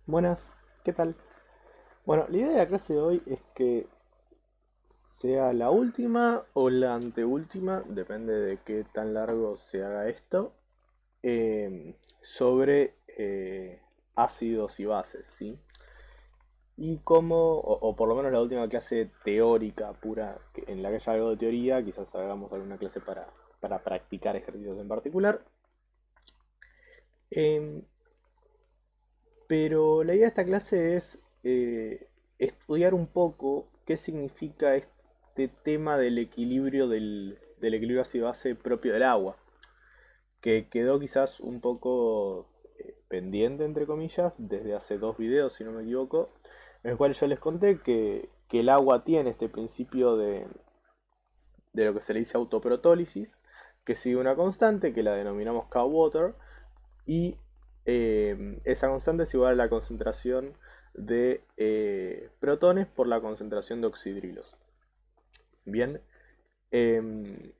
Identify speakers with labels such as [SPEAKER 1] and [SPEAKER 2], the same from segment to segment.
[SPEAKER 1] Buenas, ¿qué tal? Bueno, la idea de la clase de hoy es que sea la última o la anteúltima, depende de qué tan largo se haga esto, sobre ácidos y bases, ¿sí? Y cómo, o por lo menos la última clase teórica pura, en la que haya algo de teoría, quizás hagamos alguna clase para practicar ejercicios en particular. Em, Pero la idea de esta clase es estudiar un poco qué significa este tema del equilibrio del equilibrio ácido-base propio del agua, que quedó quizás un poco pendiente, entre comillas, desde hace dos videos, si no me equivoco, en el cual yo les conté que el agua tiene este principio de lo que se le dice autoprotólisis, que sigue una constante que la denominamos K-Water, y esa constante es igual a la concentración de protones por la concentración de oxidrilos. Bien, em,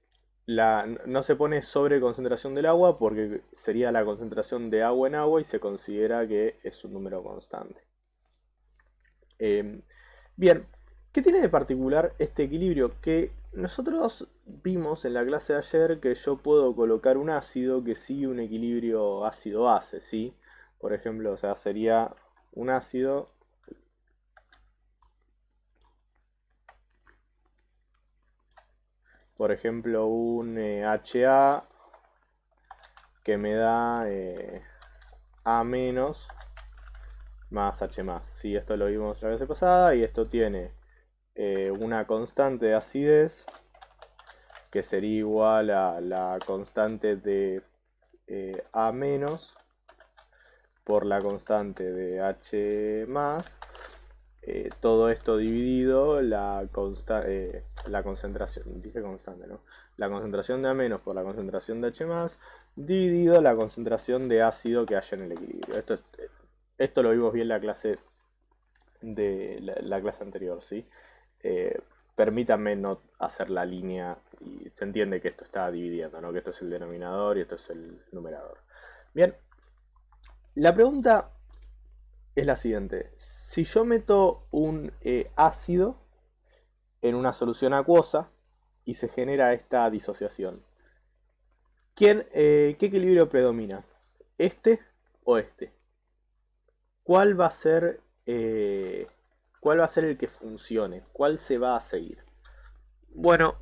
[SPEAKER 1] no se pone sobre concentración del agua porque sería la concentración de agua en agua y se considera que es un número constante. Em, Bien, ¿qué tiene de particular este equilibrio? Que nosotros vimos en la clase de ayer que yo puedo colocar un ácido que sigue un equilibrio ácido-base, ¿sí? Por ejemplo, o sea, sería un ácido, por ejemplo, un HA que me da A menos más H más. Sí, esto lo vimos la vez pasada y esto tiene una constante de acidez que sería igual a la constante de A menos por la constante de H más, todo esto dividido la concentración, dije constante, ¿no? La concentración de A menos por la concentración de H más, dividido la concentración de ácido que haya en el equilibrio. Esto lo vimos bien en la clase la clase anterior, ¿sí? Eh, Permítanme no hacer la línea y se entiende que esto está dividiendo, ¿no? Que esto es el denominador y esto es el numerador. Bien, la pregunta es la siguiente. Si yo meto un ácido en una solución acuosa y se genera esta disociación, ¿qué equilibrio predomina? ¿Este o este? ¿Cuál va a ser, cuál va a ser el que funcione? ¿Cuál se va a seguir? Bueno,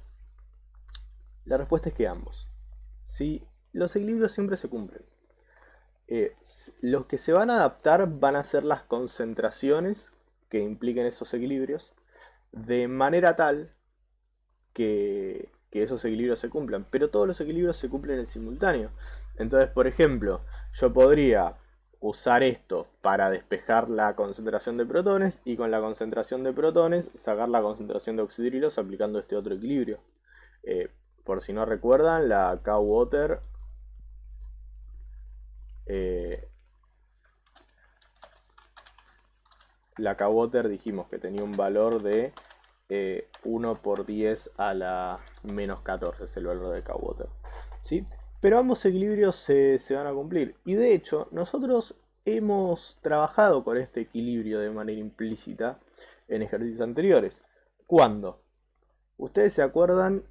[SPEAKER 1] la respuesta es que ambos. ¿Sí? Los equilibrios siempre se cumplen. Los que se van a adaptar van a ser las concentraciones que impliquen esos equilibrios, de manera tal que esos equilibrios se cumplan. Pero todos los equilibrios se cumplen en simultáneo. Entonces, por ejemplo, yo podría usar esto para despejar la concentración de protones y con la concentración de protones sacar la concentración de oxidrilos aplicando este otro equilibrio. Eh, por si no recuerdan, eh, la K-Water dijimos que tenía un valor de 1 por 10 a la menos 14, es el valor de K-Water. ¿Sí? Pero ambos equilibrios se van a cumplir. Y de hecho, nosotros hemos trabajado con este equilibrio de manera implícita en ejercicios anteriores. ¿Cuándo? Ustedes se acuerdan,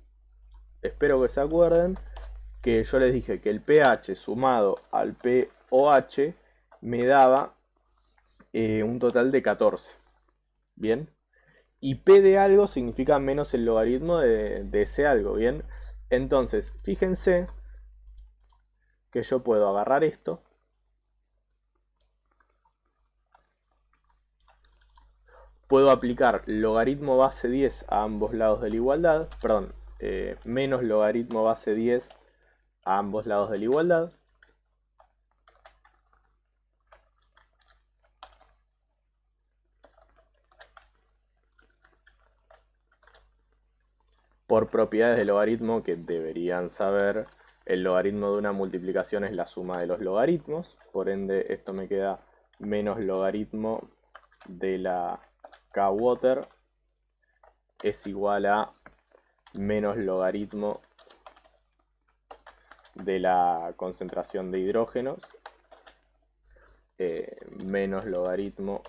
[SPEAKER 1] espero que se acuerden, que yo les dije que el pH sumado al pOH me daba un total de 14. ¿Bien? Y P de algo significa menos el logaritmo de ese algo, ¿bien? Entonces, fíjense que yo puedo agarrar esto, puedo aplicar logaritmo base 10 a ambos lados de la igualdad, perdón, menos logaritmo base 10 a ambos lados de la igualdad, por propiedades de logaritmo que deberían saber. El logaritmo de una multiplicación es la suma de los logaritmos, por ende esto me queda menos logaritmo de la K-Water es igual a menos logaritmo de la concentración de hidrógenos menos logaritmo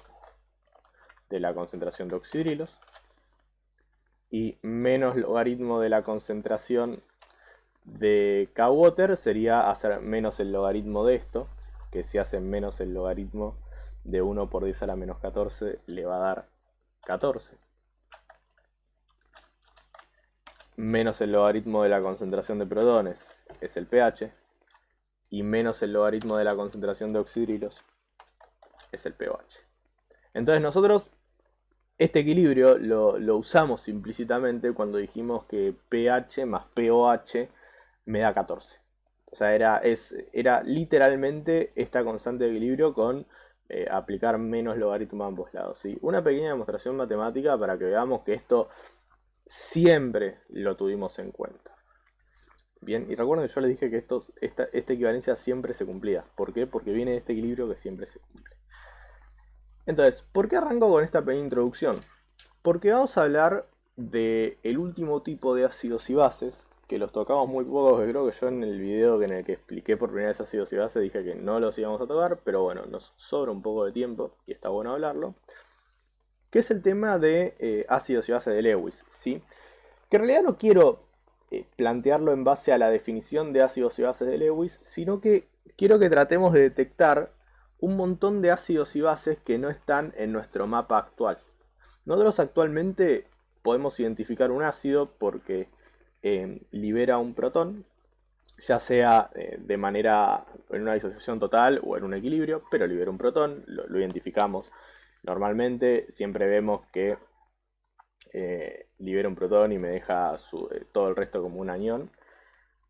[SPEAKER 1] de la concentración de oxidrilos. Y menos logaritmo de la concentración de K-Water sería hacer menos el logaritmo de esto, que si hace menos el logaritmo de 1 por 10 a la menos 14 le va a dar 14. Menos el logaritmo de la concentración de protones es el pH. Y menos el logaritmo de la concentración de oxidrilos es el pOH. Entonces nosotros este equilibrio lo usamos implícitamente cuando dijimos que pH más pOH me da 14. O sea, era literalmente esta constante de equilibrio con aplicar menos logaritmo a ambos lados, ¿sí? Una pequeña demostración matemática para que veamos que esto siempre lo tuvimos en cuenta. Bien, y recuerden que yo les dije que esta equivalencia siempre se cumplía. ¿Por qué? Porque viene de este equilibrio que siempre se cumple. Entonces, ¿por qué arranco con esta pequeña introducción? Porque vamos a hablar del último tipo de ácidos y bases, que los tocamos muy poco, que creo que yo en el video en el que expliqué por primera vez ácidos y bases dije que no los íbamos a tocar, pero bueno, nos sobra un poco de tiempo y está bueno hablarlo. Que es el tema de ácidos y bases de Lewis, ¿sí? Que en realidad no quiero plantearlo en base a la definición de ácidos y bases de Lewis, sino que quiero que tratemos de detectar un montón de ácidos y bases que no están en nuestro mapa actual. Nosotros actualmente podemos identificar un ácido porque libera un protón, ya sea de manera en una disociación total o en un equilibrio, pero libera un protón, lo identificamos normalmente, siempre vemos que libera un protón y me deja todo el resto como un anión.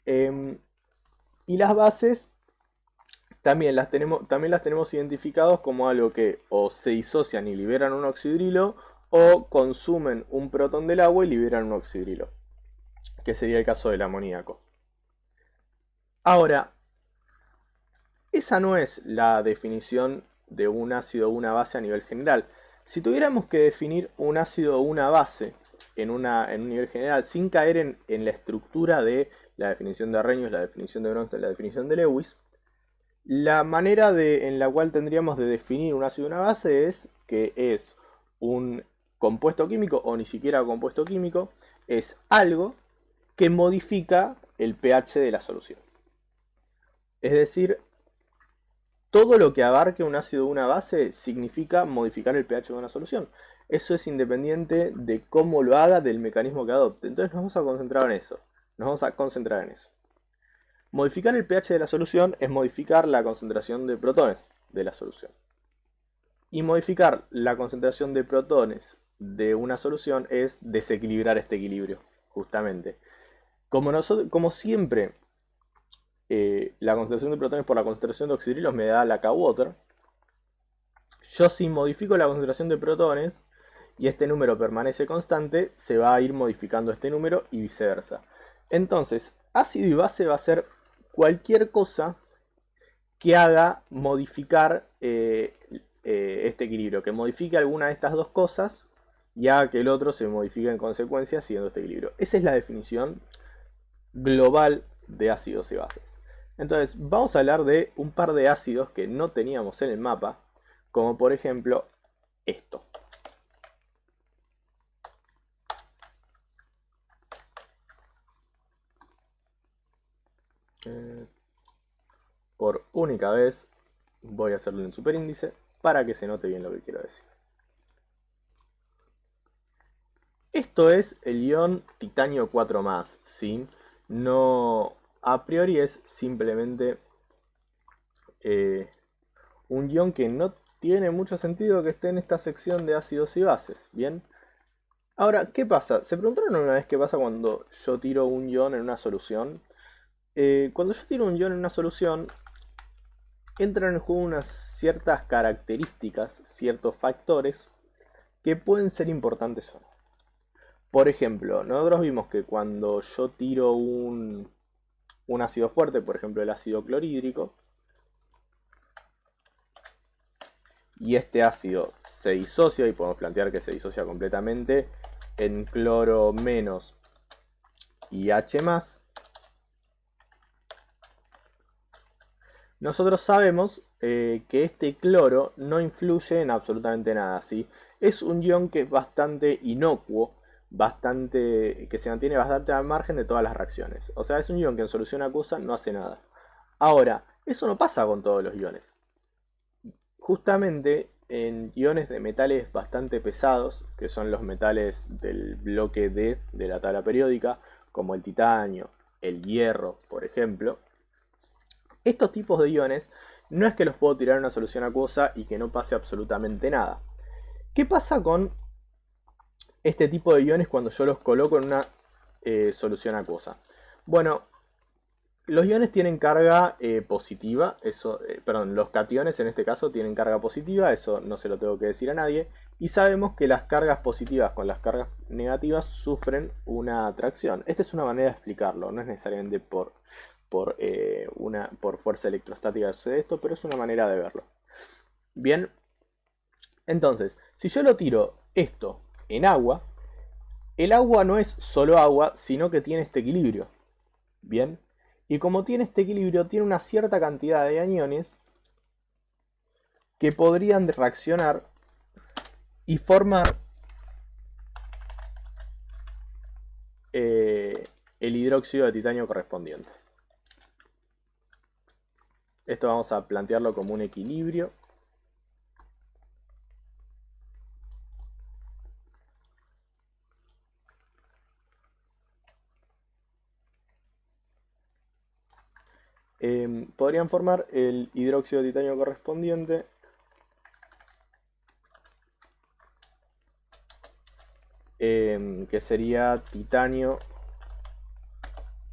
[SPEAKER 1] Y las bases también las tenemos identificados como algo que o se disocian y liberan un oxidrilo o consumen un protón del agua y liberan un oxidrilo, que sería el caso del amoníaco. Ahora, esa no es la definición de un ácido o una base a nivel general. Si tuviéramos que definir un ácido o una base en un nivel general, sin caer en la estructura de la definición de Arrhenius, la definición de Bronsted, la definición de Lewis, la manera en la cual tendríamos de definir un ácido o una base es que es un compuesto químico o ni siquiera compuesto químico, es algo que modifica el pH de la solución. Es decir, todo lo que abarque un ácido o una base significa modificar el pH de una solución. Eso es independiente de cómo lo haga, del mecanismo que adopte. Entonces nos vamos a concentrar en eso. Modificar el pH de la solución es modificar la concentración de protones de la solución. Y modificar la concentración de protones de una solución es desequilibrar este equilibrio, justamente. Como siempre, la concentración de protones por la concentración de oxidrilos me da la K-Water. Yo si modifico la concentración de protones y este número permanece constante, se va a ir modificando este número y viceversa. Entonces, ácido y base va a ser cualquier cosa que haga modificar este equilibrio, que modifique alguna de estas dos cosas y haga que el otro se modifique en consecuencia siguiendo este equilibrio. Esa es la definición global de ácidos y bases. Entonces, vamos a hablar de un par de ácidos que no teníamos en el mapa, como por ejemplo esto. Por única vez voy a hacerlo en superíndice para que se note bien lo que quiero decir. Esto es el ion titanio 4+, ¿sí? No, a priori es simplemente un ion que no tiene mucho sentido que esté en esta sección de ácidos y bases, ¿bien? Ahora, ¿qué pasa? ¿Se preguntaron una vez qué pasa cuando yo tiro un ion en una solución? Cuando yo tiro un ion en una solución, entran en juego unas ciertas características, ciertos factores que pueden ser importantes o no. Por ejemplo, nosotros vimos que cuando yo tiro un ácido fuerte, por ejemplo el ácido clorhídrico, y este ácido se disocia, y podemos plantear que se disocia completamente en cloro menos y H+, nosotros sabemos que este cloro no influye en absolutamente nada, ¿sí? Es un ion que es bastante inocuo, que se mantiene bastante al margen de todas las reacciones. O sea, es un ion que en solución acuosa no hace nada. Ahora, eso no pasa con todos los iones. Justamente en iones de metales bastante pesados, que son los metales del bloque D de la tabla periódica, como el titanio, el hierro, por ejemplo, estos tipos de iones no es que los puedo tirar en una solución acuosa y que no pase absolutamente nada. ¿Qué pasa con este tipo de iones cuando yo los coloco en una solución acuosa? Bueno, los iones tienen carga positiva, perdón, los cationes en este caso tienen carga positiva, eso no se lo tengo que decir a nadie, y sabemos que las cargas positivas con las cargas negativas sufren una atracción. Esta es una manera de explicarlo, no es necesariamente por fuerza electrostática que sucede esto, pero es una manera de verlo. Bien, entonces, si yo lo tiro esto en agua, el agua no es solo agua, sino que tiene este equilibrio. Bien, y como tiene este equilibrio, tiene una cierta cantidad de aniones que podrían reaccionar y formar el hidróxido de titanio correspondiente. Esto vamos a plantearlo como un equilibrio. Podrían formar el hidróxido de titanio correspondiente que sería titanio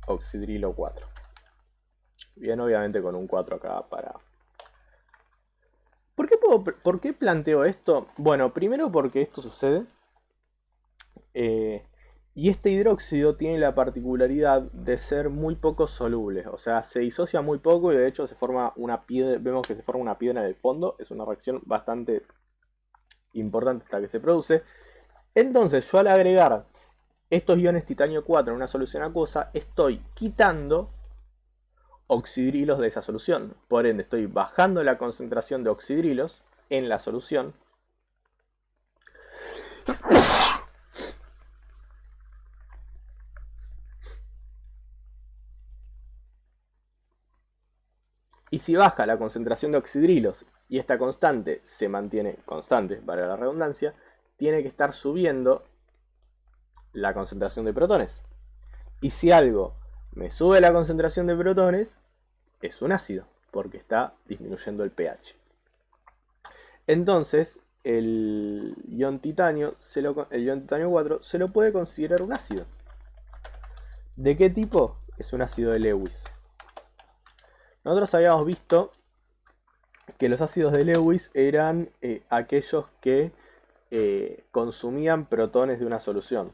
[SPEAKER 1] oxidrilo 4. Bien, obviamente con un 4 acá para... ¿Por qué planteo esto? Bueno, primero porque esto sucede. Y este hidróxido tiene la particularidad de ser muy poco soluble. O sea, se disocia muy poco y de hecho se forma una piedra. Vemos que se forma una piedra en el fondo. Es una reacción bastante importante hasta que se produce. Entonces, yo al agregar estos iones titanio 4 en una solución acuosa, estoy quitando oxidrilos de esa solución. Por ende, estoy bajando la concentración de oxidrilos en la solución. Y si baja la concentración de oxidrilos y esta constante se mantiene constante, para la redundancia, tiene que estar subiendo la concentración de protones. Y si algo me sube la concentración de protones, es un ácido, porque está disminuyendo el pH. Entonces, el ion titanio 4 se lo puede considerar un ácido. ¿De qué tipo? Es un ácido de Lewis. Nosotros habíamos visto que los ácidos de Lewis eran aquellos que consumían protones de una solución.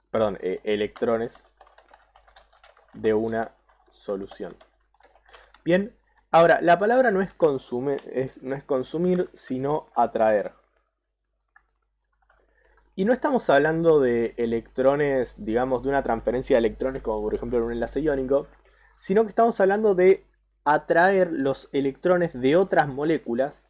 [SPEAKER 1] Perdón, electrones de una solución. Bien, ahora, la palabra no es consumir, sino atraer. Y no estamos hablando de electrones, digamos, de una transferencia de electrones, como por ejemplo en un enlace iónico, sino que estamos hablando de atraer los electrones de otras moléculas,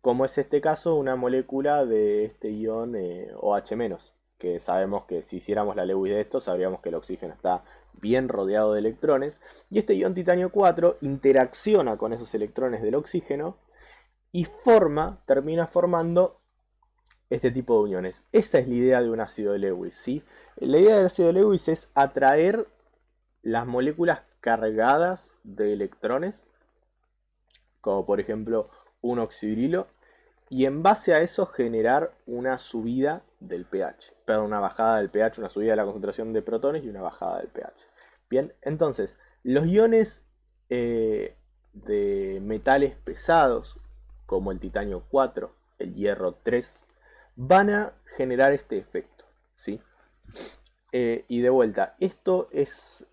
[SPEAKER 1] como es este caso una molécula de este ion OH-, que sabemos que si hiciéramos la Lewis de esto, sabríamos que el oxígeno está bien rodeado de electrones, y este ion titanio 4 interacciona con esos electrones del oxígeno y termina formando este tipo de uniones. Esa es la idea de un ácido de Lewis, ¿sí? La idea del ácido de Lewis es atraer las moléculas cargadas de electrones, como por ejemplo un oxidrilo, y en base a eso generar una subida del pH, perdón, una bajada del pH, una subida de la concentración de protones y una bajada del pH. Bien, entonces, los iones de metales pesados, como el titanio 4, el hierro 3, van a generar este efecto, ¿sí? Y de vuelta, esto es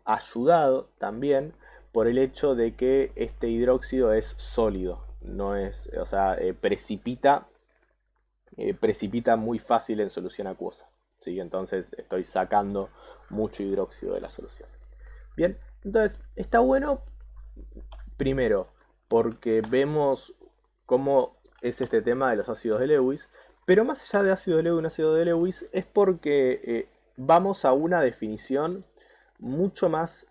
[SPEAKER 1] ayudado también por el hecho de que este hidróxido es sólido, no es, o sea, precipita muy fácil en solución acuosa, ¿sí? Entonces estoy sacando mucho hidróxido de la solución. Bien, entonces está bueno Primero, porque vemos cómo es este tema de los ácidos de Lewis, pero más allá de ácido de Lewis y un ácido de Lewis, es porque vamos a una definición mucho más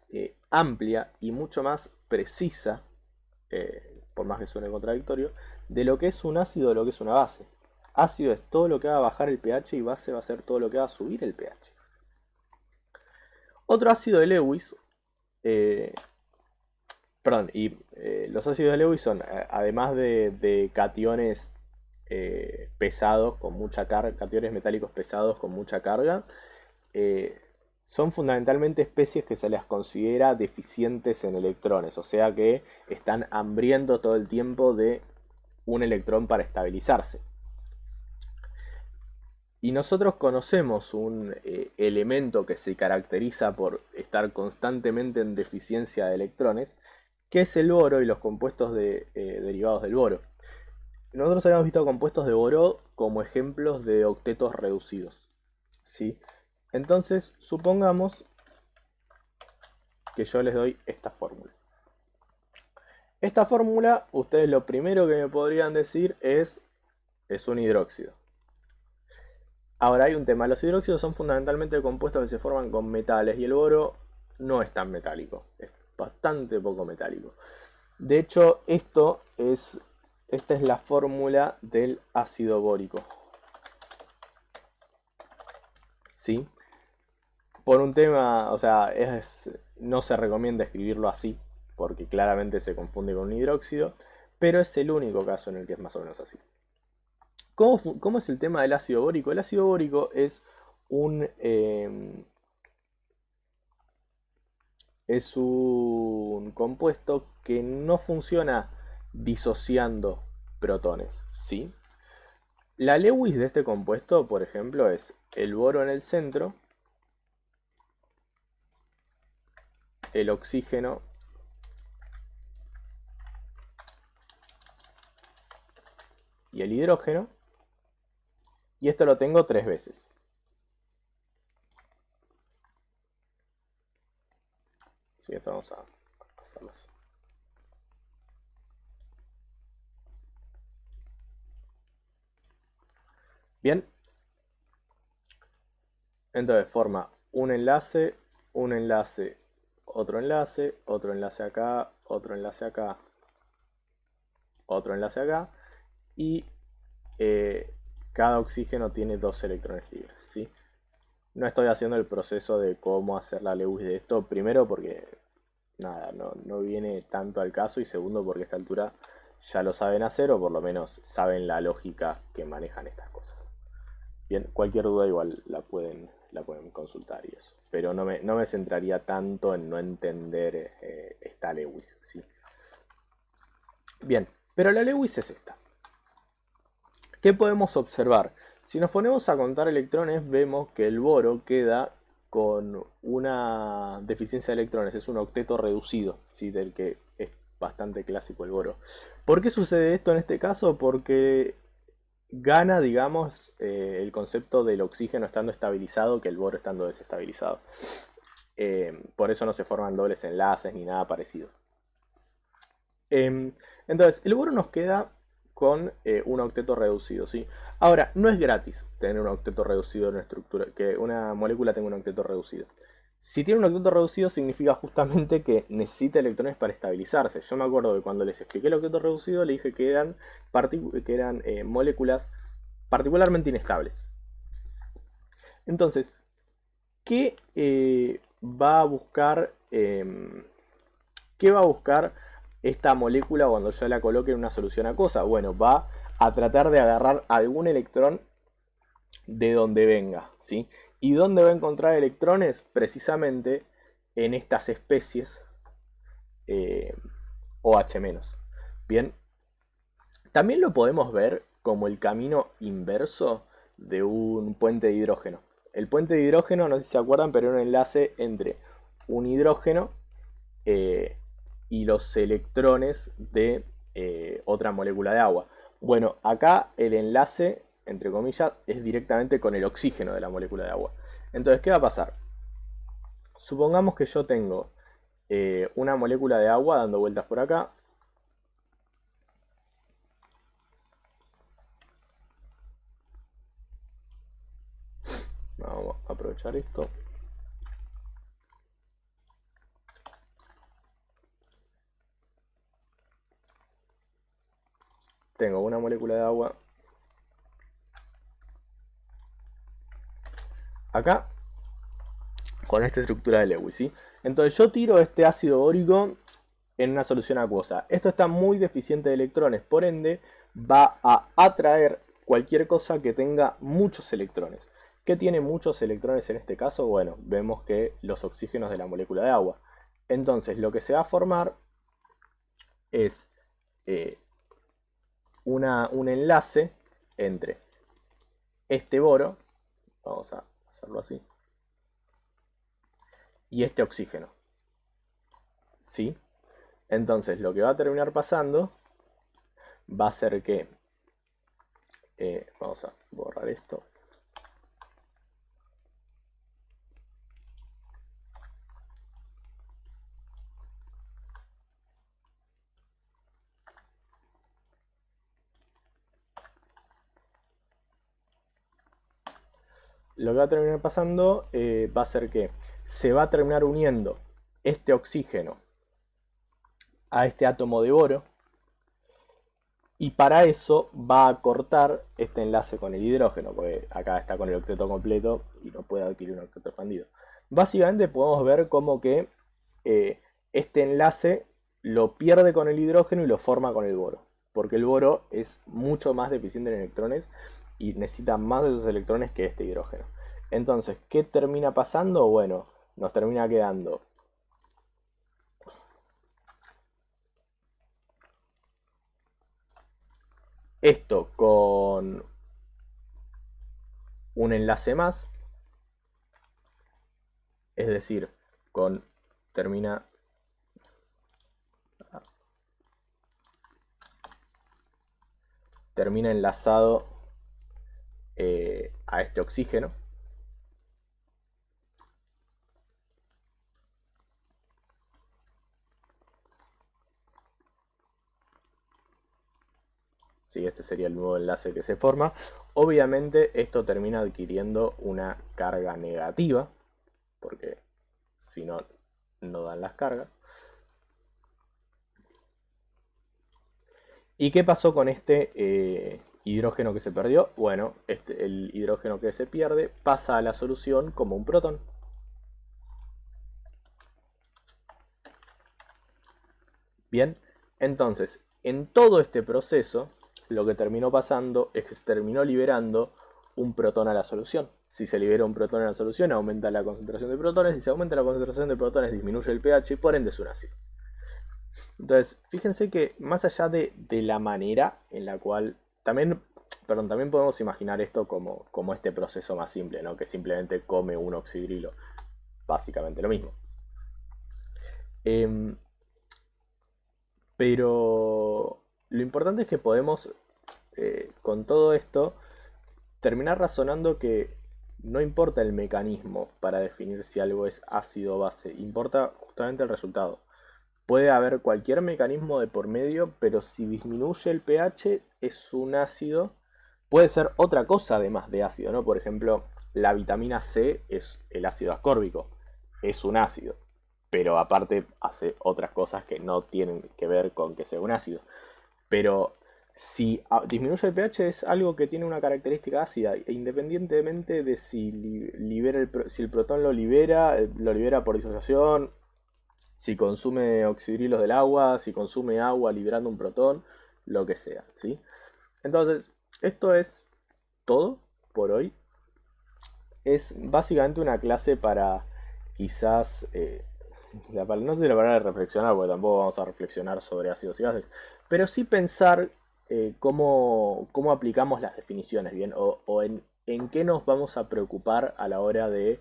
[SPEAKER 1] amplia y mucho más precisa, por más que suene contradictorio, de lo que es un ácido o lo que es una base. Ácido es todo lo que haga bajar el pH y base va a ser todo lo que haga subir el pH. Otro ácido de Lewis, los ácidos de Lewis son, además de cationes pesados con mucha carga, cationes metálicos pesados con mucha carga, son fundamentalmente especies que se las considera deficientes en electrones, o sea que están hambriendo todo el tiempo de un electrón para estabilizarse. Y nosotros conocemos un elemento que se caracteriza por estar constantemente en deficiencia de electrones, que es el boro y los compuestos derivados del boro. Nosotros habíamos visto compuestos de boro como ejemplos de octetos reducidos, ¿sí? Entonces, supongamos que yo les doy esta fórmula. Esta fórmula, ustedes lo primero que me podrían decir es un hidróxido. Ahora hay un tema, los hidróxidos son fundamentalmente compuestos que se forman con metales y el boro no es tan metálico, es bastante poco metálico. De hecho, esta es la fórmula del ácido bórico. ¿Sí? Por un tema, o sea, no se recomienda escribirlo así, porque claramente se confunde con un hidróxido, pero es el único caso en el que es más o menos así. ¿Cómo es el tema del ácido bórico? El ácido bórico es un compuesto que no funciona disociando protones, ¿sí? La Lewis de este compuesto, por ejemplo, es el boro en el centro, el oxígeno y el hidrógeno, y esto lo tengo 3 veces. Sí, esto vamos a pasarlo así. Bien. Entonces forma un enlace, otro enlace acá, otro enlace acá, otro enlace acá, y cada oxígeno tiene 2 electrones libres, ¿sí? No estoy haciendo el proceso de cómo hacer la Lewis de esto, primero porque nada, no viene tanto al caso, y segundo porque a esta altura ya lo saben hacer, o por lo menos saben la lógica que manejan estas cosas. Bien, cualquier duda igual la pueden consultar y eso. Pero no me centraría tanto en no entender esta Lewis, ¿sí? Bien, pero la Lewis es esta. ¿Qué podemos observar? Si nos ponemos a contar electrones, vemos que el boro queda con una deficiencia de electrones. Es un octeto reducido, ¿sí? Del que es bastante clásico el boro. ¿Por qué sucede esto en este caso? Porque gana, digamos, el concepto del oxígeno estando estabilizado que el boro estando desestabilizado. Por eso no se forman dobles enlaces ni nada parecido. Entonces, el boro nos queda con un octeto reducido, ¿sí? Ahora, no es gratis tener un octeto reducido en una estructura, que una molécula tenga un octeto reducido. Si tiene un octeto reducido significa justamente que necesita electrones para estabilizarse. Yo me acuerdo que cuando les expliqué el octeto reducido le dije que eran moléculas particularmente inestables. Entonces, ¿qué va a buscar esta molécula cuando yo la coloque en una solución acuosa? Bueno, va a tratar de agarrar algún electrón de donde venga, ¿sí? ¿Y dónde va a encontrar electrones? Precisamente en estas especies OH-. Bien, también lo podemos ver como el camino inverso de un puente de hidrógeno. El puente de hidrógeno, no sé si se acuerdan, pero era un enlace entre un hidrógeno y los electrones de otra molécula de agua. Bueno, acá el enlace, entre comillas, es directamente con el oxígeno de la molécula de agua. Entonces, ¿qué va a pasar? Supongamos que yo tengo una molécula de agua dando vueltas por acá. Vamos a aprovechar esto. Tengo una molécula de agua acá con esta estructura de Lewis, ¿sí? Entonces yo tiro este ácido bórico en una solución acuosa. Esto está muy deficiente de electrones, por ende va a atraer cualquier cosa que tenga muchos electrones. ¿Qué tiene muchos electrones en este caso? Bueno, vemos que los oxígenos de la molécula de agua. Entonces lo que se va a formar es un enlace entre este boro, vamos a hacerlo así, y este oxígeno. ¿Sí? Entonces lo que va a terminar pasando va a ser que, vamos a borrar esto. Lo que va a terminar pasando va a ser que se va a terminar uniendo este oxígeno a este átomo de boro, y para eso va a cortar este enlace con el hidrógeno, porque acá está con el octeto completo y no puede adquirir un octeto expandido. Básicamente podemos ver como que este enlace lo pierde con el hidrógeno y lo forma con el boro, porque el boro es mucho más deficiente en electrones y necesita más de esos electrones que este hidrógeno. Entonces, ¿qué termina pasando? Bueno, nos termina quedando esto con un enlace más, es decir, con termina enlazado a este oxígeno. Sí, este sería el nuevo enlace que se forma. Obviamente esto termina adquiriendo una carga negativa, porque si no, no dan las cargas. ¿Y qué pasó con este hidrógeno que se perdió? Bueno, el hidrógeno que se pierde pasa a la solución como un protón. Bien, entonces, en todo este proceso, lo que terminó pasando es que se terminó liberando un protón a la solución. Si se libera un protón a la solución, aumenta la concentración de protones. Si se aumenta la concentración de protones, disminuye el pH y por ende es un ácido. Entonces, fíjense que más allá de la manera en la cual también, perdón, también podemos imaginar esto como este proceso más simple, ¿no? Que simplemente come un oxidrilo. Básicamente lo mismo. Pero lo importante es que podemos, con todo esto, terminar razonando que no importa el mecanismo para definir si algo es ácido o base, importa justamente el resultado. Puede haber cualquier mecanismo de por medio, pero si disminuye el pH es un ácido. Puede ser otra cosa además de ácido, ¿no? Por ejemplo, la vitamina C es el ácido ascórbico, es un ácido, pero aparte hace otras cosas que no tienen que ver con que sea un ácido. Pero si disminuye el pH es algo que tiene una característica ácida, e independientemente de si, si el protón lo libera por disociación, si consume oxidrilos del agua, si consume agua liberando un protón, lo que sea, ¿sí? Entonces, esto es todo por hoy. Es básicamente una clase para quizás, no sé si la palabra de reflexionar, porque tampoco vamos a reflexionar sobre ácidos y bases, pero sí pensar cómo aplicamos las definiciones, ¿bien? O en qué nos vamos a preocupar a la hora de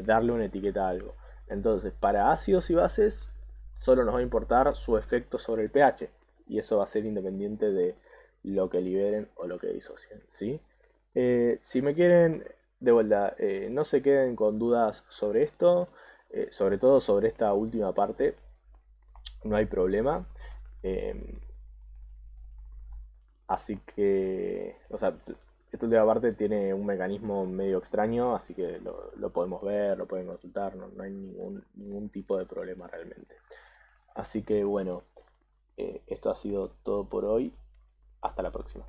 [SPEAKER 1] darle una etiqueta a algo. Entonces, para ácidos y bases, solo nos va a importar su efecto sobre el pH, y eso va a ser independiente de lo que liberen o lo que disocien, ¿sí? Si me quieren, de vuelta, no se queden con dudas sobre esto. Sobre todo sobre esta última parte, no hay problema. Eh, Así que, o sea, esta última parte tiene un mecanismo medio extraño, así que lo podemos ver, lo pueden consultar, no hay ningún tipo de problema realmente. Así que bueno, esto ha sido todo por hoy. Hasta la próxima.